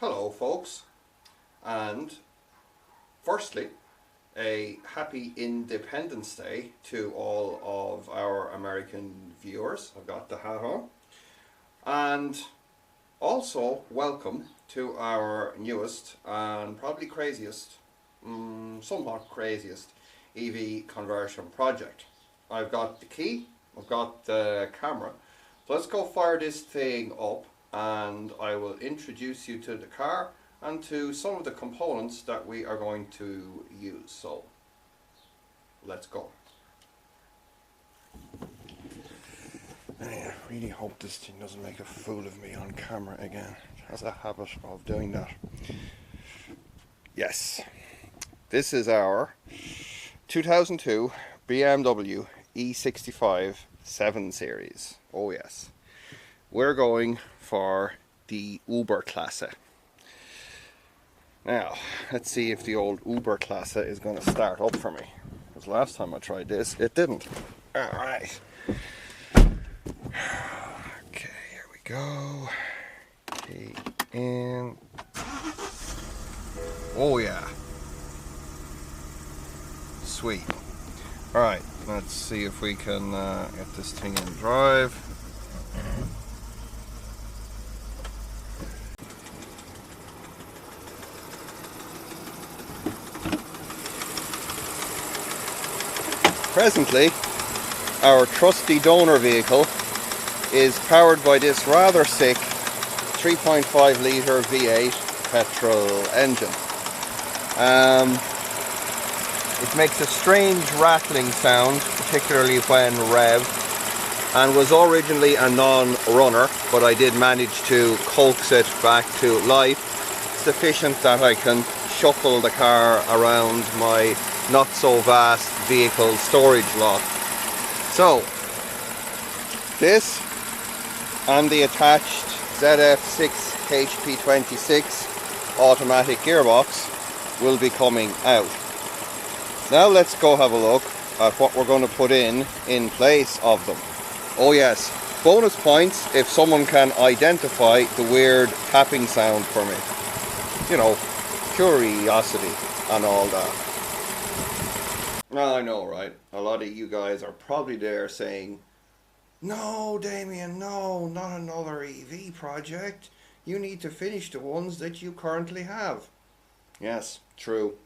Hello folks, and firstly a happy Independence Day to all of our American viewers. I've got the hat on. And also welcome to our newest and probably craziest, somewhat craziest EV conversion project. I've got the key, I've got the camera. So let's go fire this thing up and I will introduce you to the car and to some of the components that we are going to use. So let's go. I really hope this thing doesn't make a fool of me on camera again. It has a habit of doing that. Yes, this is our 2002 BMW E65 7 Series. Oh yes. We're going for the Uber Klasse. Now, let's see if the old Uber Klasse is going to start up for me. Because last time I tried this, it didn't. Alright. Okay, here we go. Key in. Oh yeah. Sweet. Alright, let's see if we can get this thing in drive. Presently, our trusty donor vehicle is powered by this rather sick 3.5 litre V8 petrol engine. It makes a strange rattling sound, particularly when revved, and was originally a non-runner, but I did manage to coax it back to life, sufficient that I can shuffle the car around my not so vast vehicle storage lot. So, this and the attached ZF6 HP26 automatic gearbox will be coming out. Now let's go have a look at what we're going to put in place of them. Oh yes, bonus points if someone can identify the weird tapping sound for me. You know, curiosity and all that. Well, I know, right? A lot of you guys are probably there saying, "No, Damien, no, not another EV project. You need to finish the ones that you currently have." Yes, true.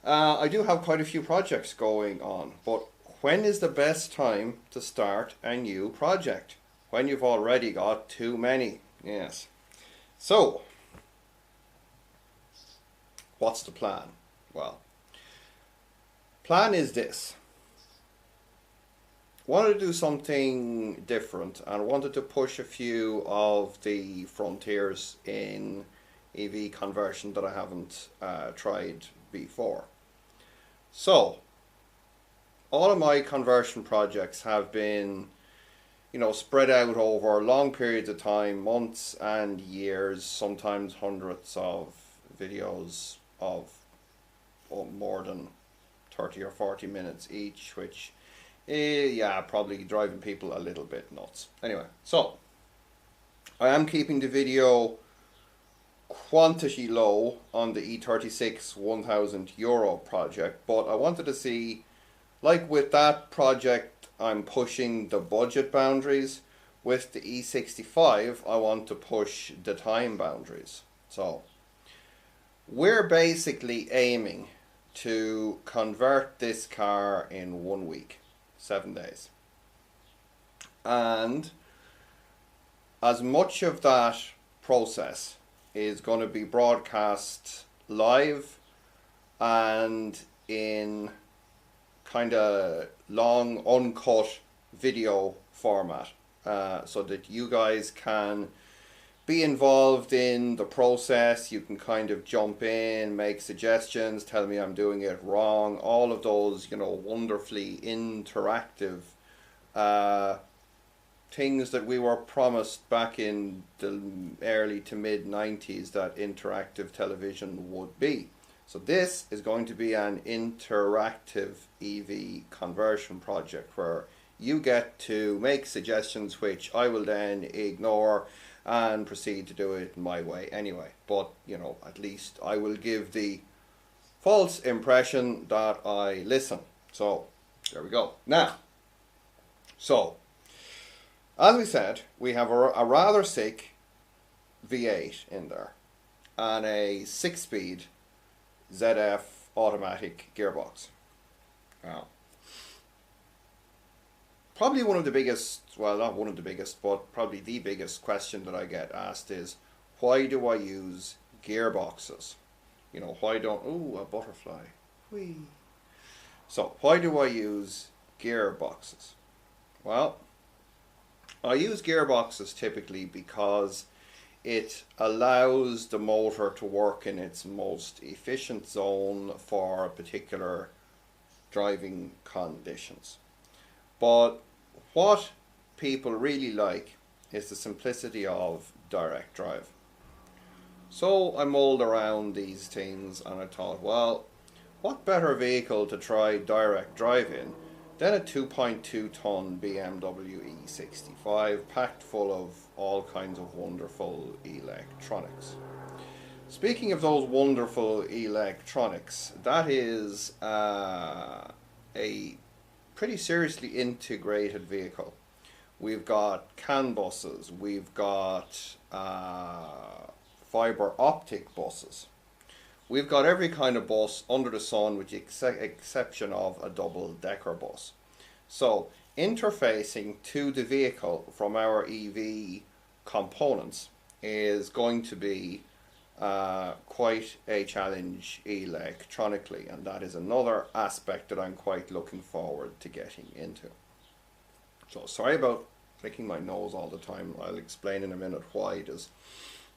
I do have quite a few projects going on, but when is the best time to start a new project? When you've already got too many. Yes. So, what's the plan? Well, plan is this. Wanted to do something different and wanted to push a few of the frontiers in EV conversion that I haven't tried before. So, all of my conversion projects have been, you know, spread out over long periods of time, months and years, sometimes hundreds of videos of more than 30 or 40 minutes each, which, yeah, probably driving people a little bit nuts. Anyway, so, I am keeping the video quantity low on the E36 €1,000 project, but I wanted to see, like with that project, I'm pushing the budget boundaries. With the E65, I want to push the time boundaries. So, we're basically aiming to convert this car in 1 week, 7 days. And as much of that process is going to be broadcast live and in kind of long uncut video format, so that you guys can be involved in the process. You can kind of jump in, make suggestions, tell me I'm doing it wrong, all of those, you know, wonderfully interactive things that we were promised back in the early to mid 90s that interactive television would be. So this is going to be an interactive EV conversion project where you get to make suggestions which I will then ignore and proceed to do it my way anyway. But, you know, at least I will give the false impression that I listen. So, there we go. Now, so, as we said, we have a rather sick V8 in there and a 6-speed ZF automatic gearbox. Now, probably one of the biggest, well, not one of the biggest, but probably the biggest question that I get asked is, why do I use gearboxes? You know, why don't, ooh, a butterfly. Whee. So, why do I use gearboxes? Well, I use gearboxes typically because it allows the motor to work in its most efficient zone for particular driving conditions. But what people really like is the simplicity of direct drive. So I mulled around these things and I thought, well, what better vehicle to try direct drive in than a 2.2 ton BMW E65 packed full of all kinds of wonderful electronics. Speaking of those wonderful electronics, that is a pretty seriously integrated vehicle. We've got CAN buses, we've got fiber optic buses. We've got every kind of bus under the sun with the exception of a double-decker bus. So interfacing to the vehicle from our EV components is going to be quite a challenge electronically, and that is another aspect that I'm quite looking forward to getting into. So sorry about clicking my nose all the time. I'll explain in a minute why there's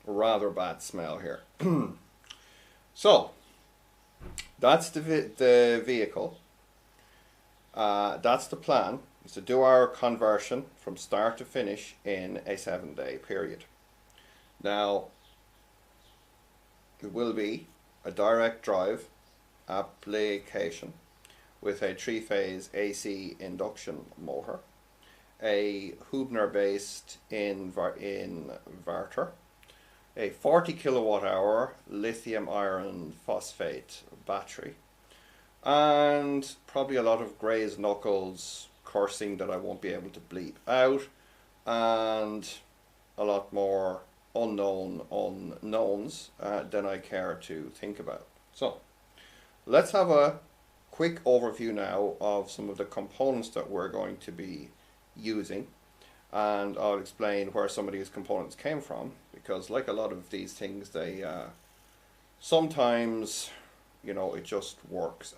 a rather bad smell here. So that's the vehicle. That's the plan, is to do our conversion from start to finish in a 7-day period. Now, it will be a direct drive application with a 3-phase AC induction motor, a Hubner based inverter, a 40 kilowatt hour lithium iron phosphate battery, and probably a lot of Gray's knuckles cursing that I won't be able to bleep out, and a lot more unknown unknowns than I care to think about. So let's have a quick overview now of some of the components that we're going to be using, and I'll explain where some of these components came from, because like a lot of these things, they sometimes, you know, it just works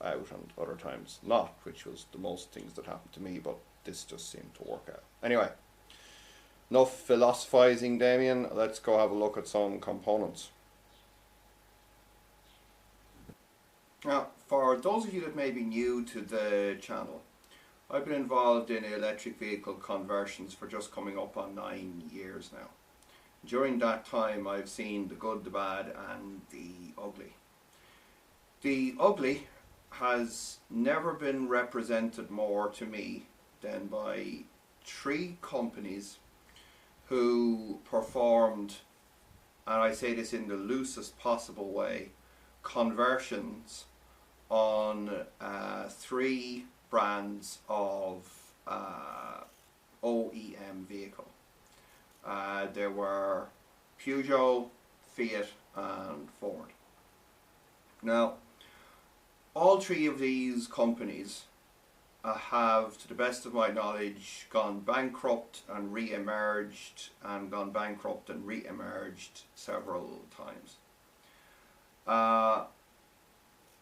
out and other times not, which was the most things that happened to me, but this just seemed to work out. Anyway, enough philosophizing, Damien. Let's go have a look at some components. Now, for those of you that may be new to the channel, I've been involved in electric vehicle conversions for just coming up on 9 years now. During that time, I've seen the good, the bad, and the ugly. The ugly has never been represented more to me than by 3 companies who performed, and I say this in the loosest possible way, conversions on 3 brands of OEM vehicle. There were Peugeot, Fiat and Ford. Now, all 3 of these companies have, to the best of my knowledge, gone bankrupt and re-emerged, and gone bankrupt and re-emerged several times.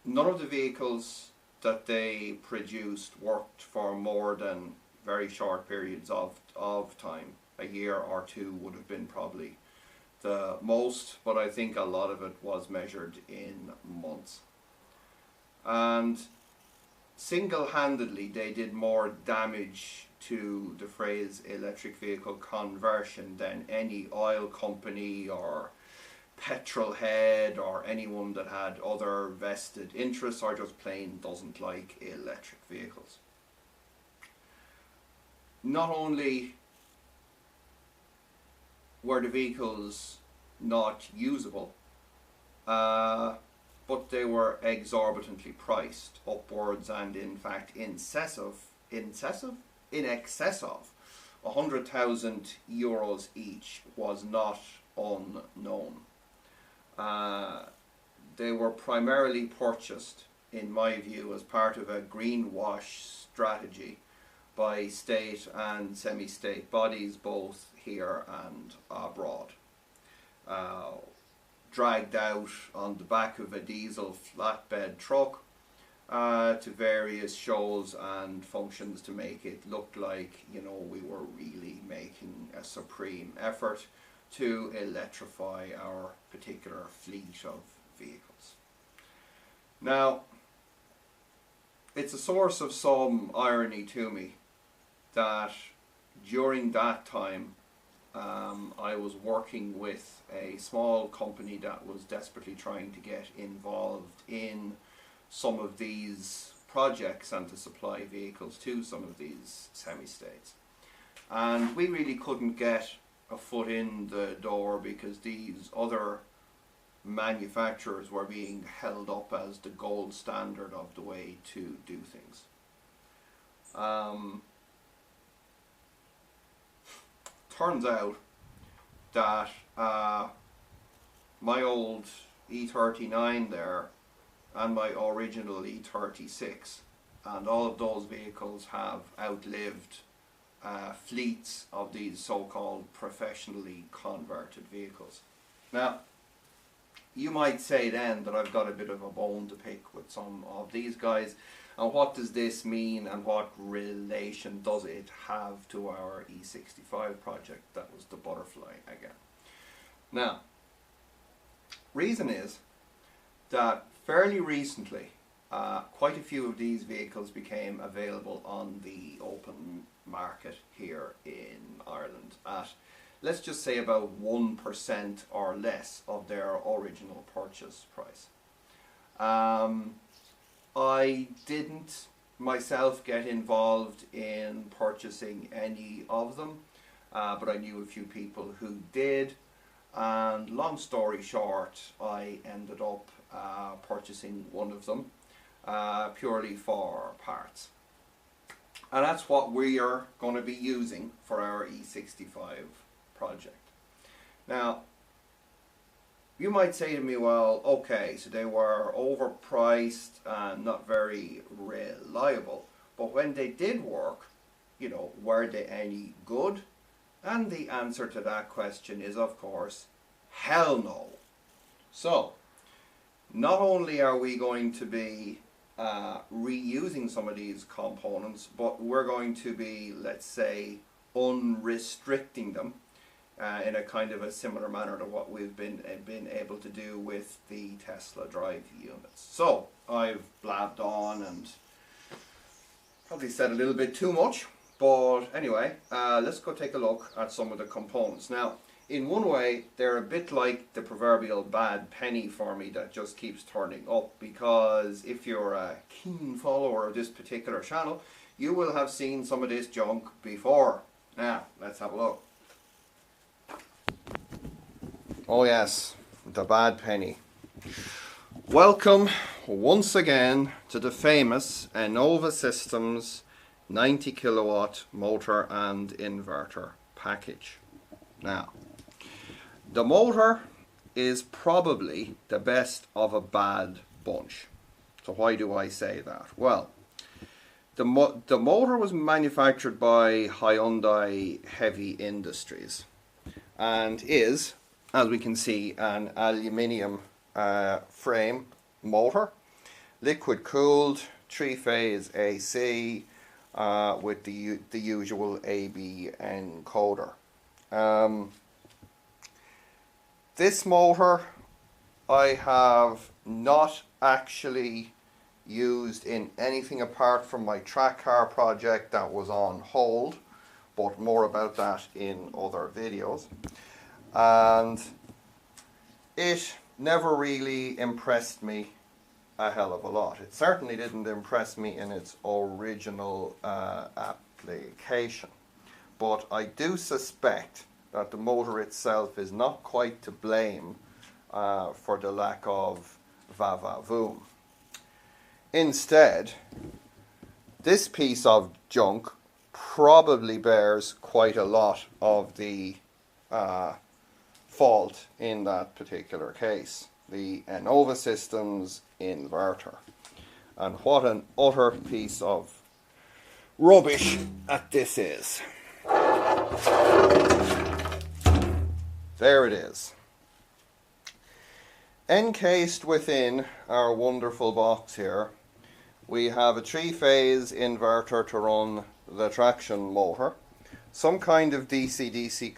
None of the vehicles that they produced worked for more than very short periods of time. A year or 2 would have been probably the most, but I think a lot of it was measured in months. And single-handedly they did more damage to the phrase electric vehicle conversion than any oil company or petrol head or anyone that had other vested interests or just plain doesn't like electric vehicles. Not only were the vehicles not usable, but they were exorbitantly priced upwards, and in fact in excess of €100,000 each was not unknown. They were primarily purchased, in my view, as part of a greenwash strategy by state and semi-state bodies, both here and abroad. Dragged out on the back of a diesel flatbed truck to various shows and functions to make it look like, you know, we were really making a supreme effort to electrify our particular fleet of vehicles. Now, it's a source of some irony to me that during that time I was working with a small company that was desperately trying to get involved in some of these projects and to supply vehicles to some of these semi-states. And we really couldn't get a foot in the door because these other manufacturers were being held up as the gold standard of the way to do things. Turns out that my old E39 there and my original E36 and all of those vehicles have outlived fleets of these so-called professionally converted vehicles. Now, you might say then that I've got a bit of a bone to pick with some of these guys, and what does this mean and what relation does it have to our E65 project that was the butterfly again? Now, reason is that fairly recently quite a few of these vehicles became available on the open market here in Ireland at, let's just say, about 1% or less of their original purchase price. I didn't myself get involved in purchasing any of them, but I knew a few people who did, and long story short, I ended up purchasing one of them purely for parts. And that's what we are going to be using for our E65 project. Now, you might say to me, well, okay, so they were overpriced and not very reliable, but when they did work, you know, were they any good? And the answer to that question is, of course, hell no. So, not only are we going to be reusing some of these components, but we're going to be, let's say, unrestricting them in a kind of a similar manner to what we've been able to do with the Tesla drive units. So I've blabbed on and probably said a little bit too much, but anyway, let's go take a look at some of the components. Now, in one way, they're a bit like the proverbial bad penny for me that just keeps turning up, because if you're a keen follower of this particular channel, you will have seen some of this junk before. Now, let's have a look. Oh yes, the bad penny. Welcome once again to the famous Innova Systems 90 kilowatt motor and inverter package. Now, the motor is probably the best of a bad bunch. So why do I say that? Well, the motor was manufactured by Hyundai Heavy Industries and is, as we can see, an aluminium frame motor, liquid cooled, 3-phase AC with the usual AB encoder. This motor I have not actually used in anything apart from my track car project that was on hold, but more about that in other videos. And it never really impressed me a hell of a lot. It certainly didn't impress me in its original application, but I do suspect that the motor itself is not quite to blame for the lack of va-va-voom. Instead, this piece of junk probably bears quite a lot of the fault in that particular case. The Enova Systems inverter. And what an utter piece of rubbish that this is. There it is. Encased within our wonderful box here, we have a 3-phase inverter to run the traction motor, some kind of DC-DC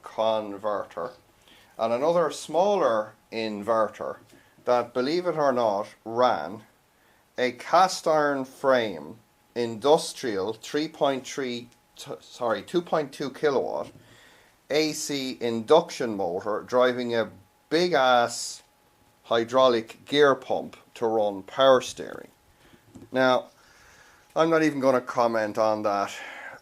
converter, and another smaller inverter that, believe it or not, ran a cast iron frame industrial 2.2 kilowatt AC induction motor driving a big ass hydraulic gear pump to run power steering. Now, I'm not even going to comment on that,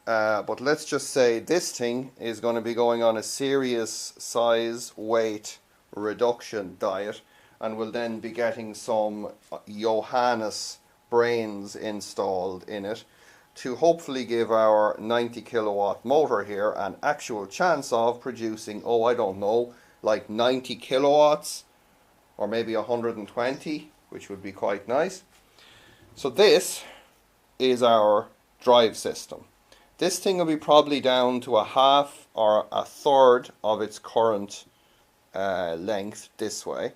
but let's just say this thing is going to be going on a serious size weight reduction diet, and will then be getting some Johannes brains installed in it to hopefully give our 90 kilowatt motor here an actual chance of producing, oh, I don't know, like 90 kilowatts or maybe 120, which would be quite nice. So this is our drive system. This thing will be probably down to a half or a third of its current length this way.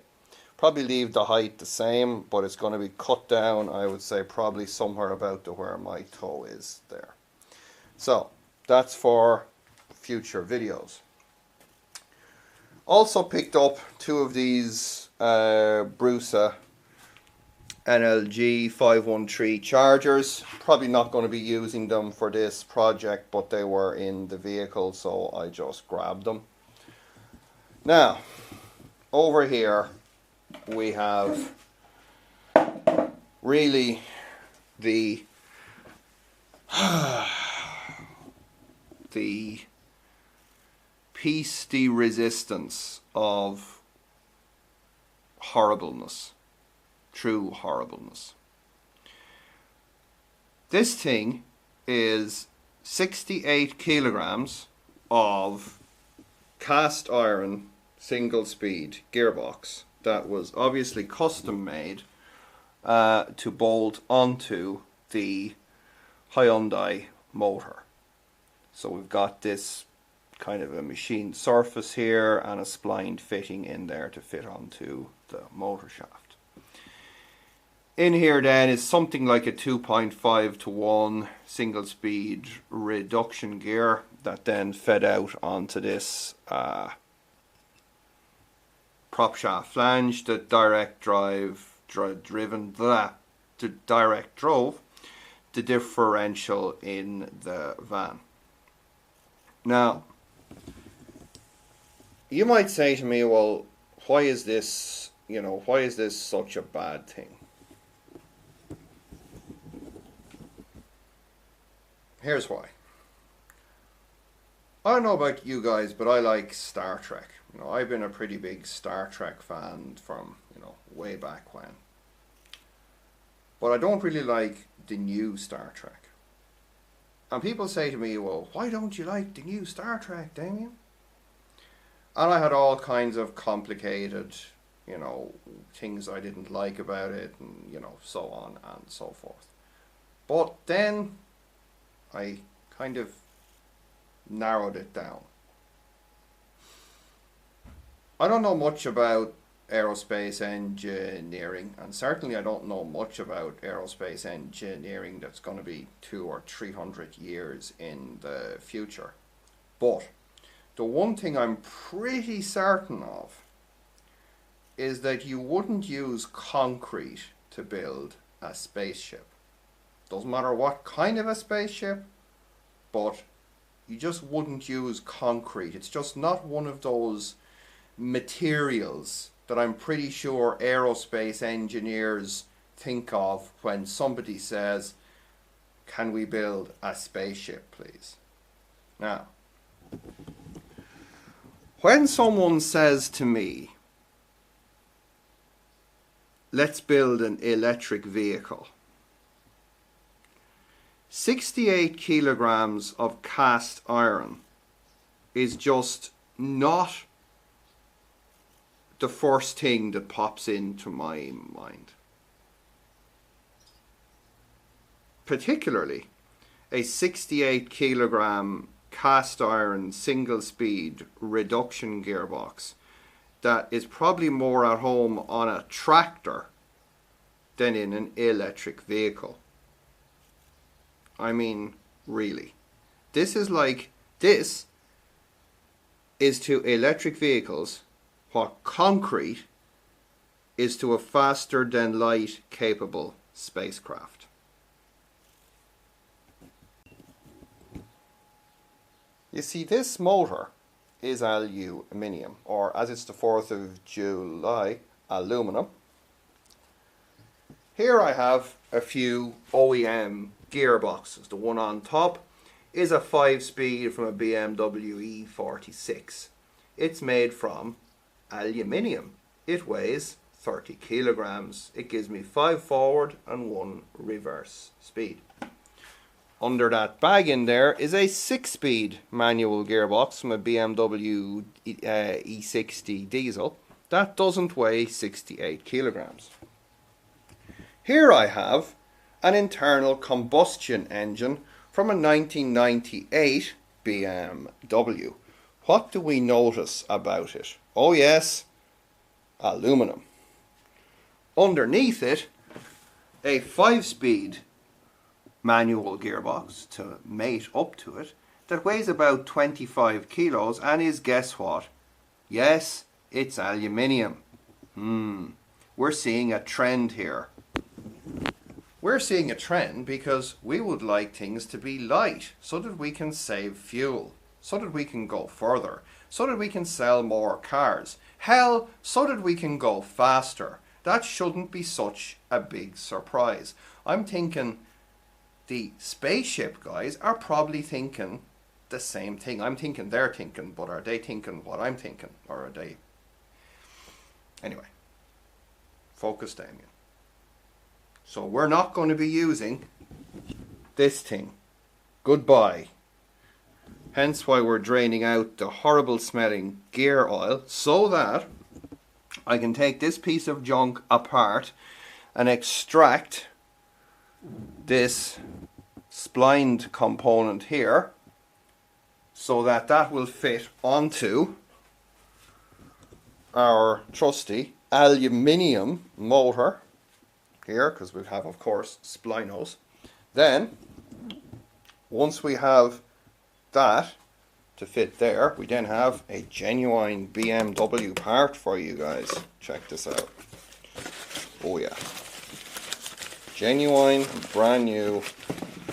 Probably leave the height the same, but it's going to be cut down, I would say, probably somewhere about to where my toe is there. So that's for future videos. Also picked up 2 of these Brusa NLG 513 chargers. Probably not going to be using them for this project, but they were in the vehicle, so I just grabbed them. Now, over here we have really the piece de resistance of horribleness, true horribleness. This thing is 68 kilograms of cast iron single speed gearbox that was obviously custom made to bolt onto the Hyundai motor. So we've got this kind of a machined surface here and a splined fitting in there to fit onto the motor shaft. In here then is something like a 2.5 to 1 single speed reduction gear that then fed out onto this prop shaft flange that direct drove the differential in the van. Now, you might say to me, well, why is this such a bad thing? Here's why. I don't know about you guys, but I like Star Trek. I've been a pretty big Star Trek fan from, way back when. But I don't really like the new Star Trek. And people say to me, well, why don't you like the new Star Trek, Damien? And I had all kinds of complicated, things I didn't like about it, and, so on and so forth. But then I kind of narrowed it down. I don't know much about aerospace engineering, and certainly I don't know much about aerospace engineering that's going to be 200 or 300 years in the future. But the one thing I'm pretty certain of is that you wouldn't use concrete to build a spaceship. Doesn't matter what kind of a spaceship, but you just wouldn't use concrete. It's just not one of those materials that I'm pretty sure aerospace engineers think of when somebody says, can we build a spaceship, please? Now, When someone says to me, let's build an electric vehicle, 68 kilograms of cast iron is just not the first thing that pops into my mind. Particularly a 68 kilogram cast iron single speed reduction gearbox that is probably more at home on a tractor than in an electric vehicle. I mean, really. This is to electric vehicles what concrete is to a faster than light capable spacecraft. You see, this motor is aluminium, or as it's the 4th of July, aluminum. Here I have a few OEM gearboxes. The one on top is a 5-speed from a BMW E66. It's made from aluminium. It weighs 30 kilograms. It gives me 5 forward and 1 reverse speed. Under that bag in there is a 6-speed manual gearbox from a BMW E60 diesel. That doesn't weigh 68 kilograms. Here I have an internal combustion engine from a 1998 BMW. What do we notice about it? Oh yes, aluminum. Underneath it, a 5-speed manual gearbox to mate up to it that weighs about 25 kilos and is, guess what? Yes, it's aluminium. We're seeing a trend here. We're seeing a trend because we would like things to be light so that we can save fuel, so that we can go further, so that we can sell more cars. Hell, so that we can go faster. That shouldn't be such a big surprise. I'm thinking the spaceship guys are probably thinking the same thing. I'm thinking they're thinking, but are they thinking what I'm thinking? Or are they... Anyway, focus, Damien. So we're not going to be using this thing. Goodbye. Hence why we're draining out the horrible smelling gear oil so that I can take this piece of junk apart and extract this splined component here so that that will fit onto our trusty aluminium motor here, because we have, of course, splinos. Then once we have that to fit there, we then have a genuine BMW part for you guys. Check this out. Oh yeah, genuine brand new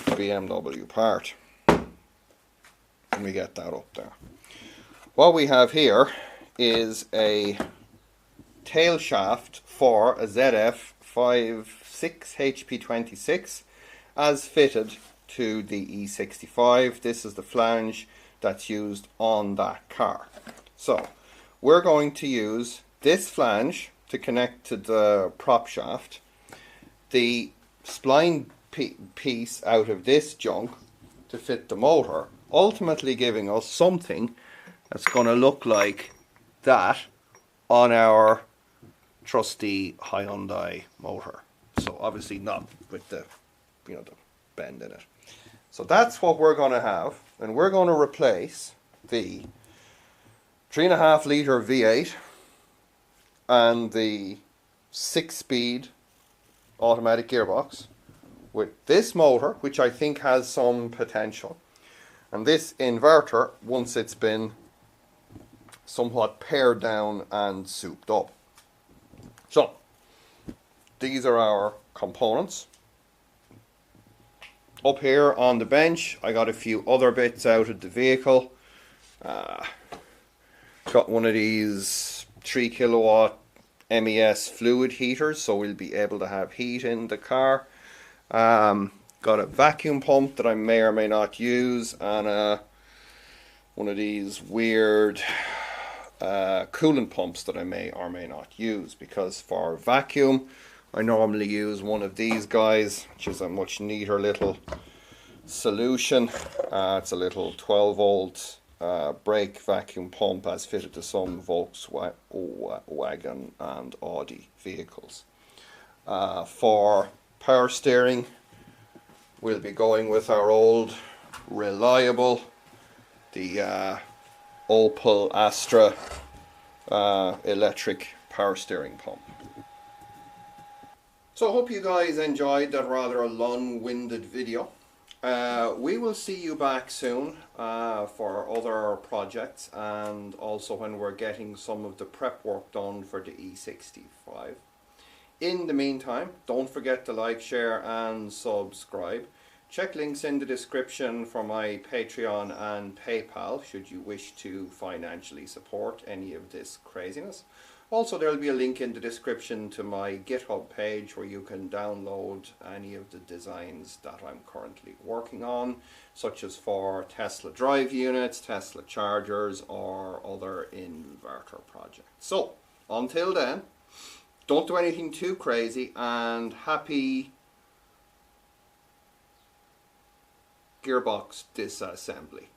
BMW part. Let me get that up there. What we have here is a tail shaft for a ZF 56 HP26 as fitted to the E65. This is the flange that's used on that car. So we're going to use this flange to connect to the prop shaft, the spline piece out of this junk to fit the motor, ultimately giving us something that's going to look like that on our trusty Hyundai motor. So obviously not with the, the bend in it. So that's what we're going to have, and we're going to replace the 3.5 litre V8 and the 6-speed automatic gearbox with this motor, which I think has some potential, and this inverter once it's been somewhat pared down and souped up. So these are our components. Up here on the bench I got a few other bits out of the vehicle. Got one of these 3 kilowatt MES fluid heaters, so we'll be able to have heat in the car. Got a vacuum pump that I may or may not use, and one of these weird coolant pumps that I may or may not use, because for vacuum I normally use one of these guys, which is a much neater little solution. It's a little 12 volt brake vacuum pump as fitted to some Volkswagen and Audi vehicles. For power steering, we'll be going with our old reliable, the Opel Astra electric power steering pump. So I hope you guys enjoyed that rather long-winded video. We will see you back soon for other projects, and also when we're getting some of the prep work done for the E65. In the meantime, don't forget to like, share and subscribe. Check links in the description for my Patreon and PayPal should you wish to financially support any of this craziness. Also, there will be a link in the description to my GitHub page where you can download any of the designs that I'm currently working on, such as for Tesla drive units, Tesla chargers, or other inverter projects. So, until then, don't do anything too crazy, and happy Gearbox disassembly.